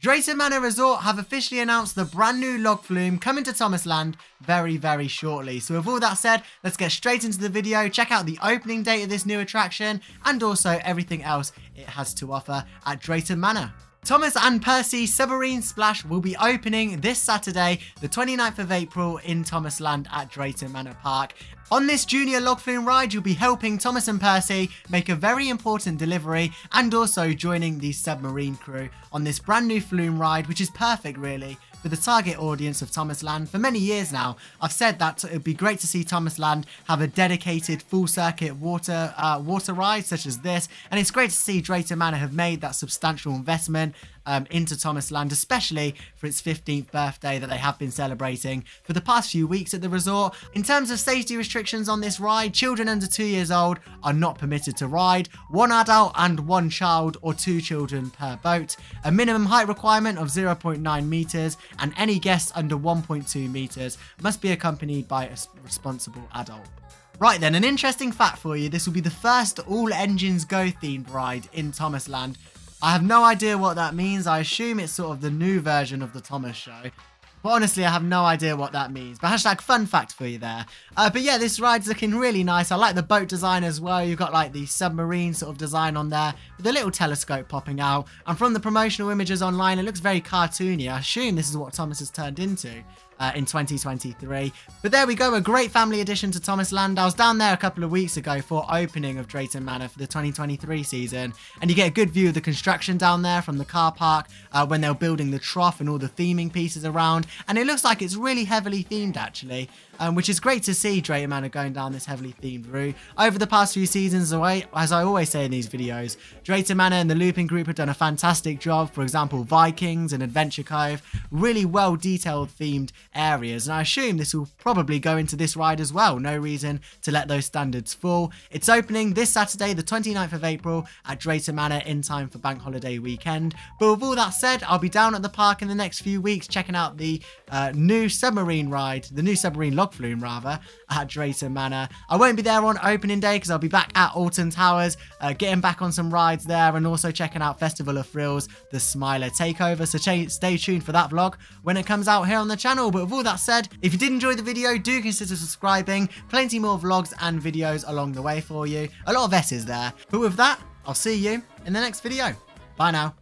Drayton Manor Resort have officially announced the brand new log flume coming to Thomas Land very, very shortly. So with all that said, let's get straight into the video, check out the opening date of this new attraction and also everything else it has to offer at Drayton Manor. Thomas and Percy Submarine Splash will be opening this Saturday, the 29th of April in Thomas Land at Drayton Manor Park. On this junior log flume ride, you'll be helping Thomas and Percy make a very important delivery and also joining the submarine crew on this brand new flume ride, which is perfect really for the target audience of Thomas Land. For many years now, I've said that it would be great to see Thomas Land have a dedicated full circuit water ride such as this, and it's great to see Drayton Manor have made that substantial investment into Thomas Land, especially for its 15th birthday that they have been celebrating for the past few weeks at the resort. In terms of safety restrictions on this ride, children under 2 years old are not permitted to ride, 1 adult and 1 child or 2 children per boat, a minimum height requirement of 0.9 meters, and any guests under 1.2 meters must be accompanied by a responsible adult. Right then, an interesting fact for you, this will be the first all engines go themed ride in Thomas Land. I have no idea what that means. I assume it's sort of the new version of the Thomas show. But honestly, I have no idea what that means. But hashtag fun fact for you there. But yeah, this ride's looking really nice. I like the boat design as well. You've got like the submarine sort of design on there with a little telescope popping out. And from the promotional images online, it looks very cartoony. I assume this is what Thomas has turned into in 2023. But there we go, a great family addition to Thomas Land. I was down there a couple of weeks ago for opening of Drayton Manor for the 2023 season, and you get a good view of the construction down there from the car park when they're building the trough and all the theming pieces around, and it looks like it's really heavily themed actually. Which is great to see Drayton Manor going down this heavily themed route. Over the past few seasons, as I always say in these videos, Drayton Manor and the Looping Group have done a fantastic job. For example, Vikings and Adventure Cove, really well detailed themed areas, and I assume this will probably go into this ride as well. No reason to let those standards fall. It's opening this Saturday, the 29th of April at Drayton Manor in time for Bank Holiday weekend. But with all that said, I'll be down at the park in the next few weeks checking out the new submarine ride, the new submarine log flume rather, at Drayton Manor. I won't be there on opening day because I'll be back at Alton Towers, getting back on some rides there and also checking out Festival of Thrills, the Smiler Takeover. So stay tuned for that vlog when it comes out here on the channel. But with all that said, if you did enjoy the video, do consider subscribing. Plenty more vlogs and videos along the way for you. A lot of S's there. But with that, I'll see you in the next video. Bye now.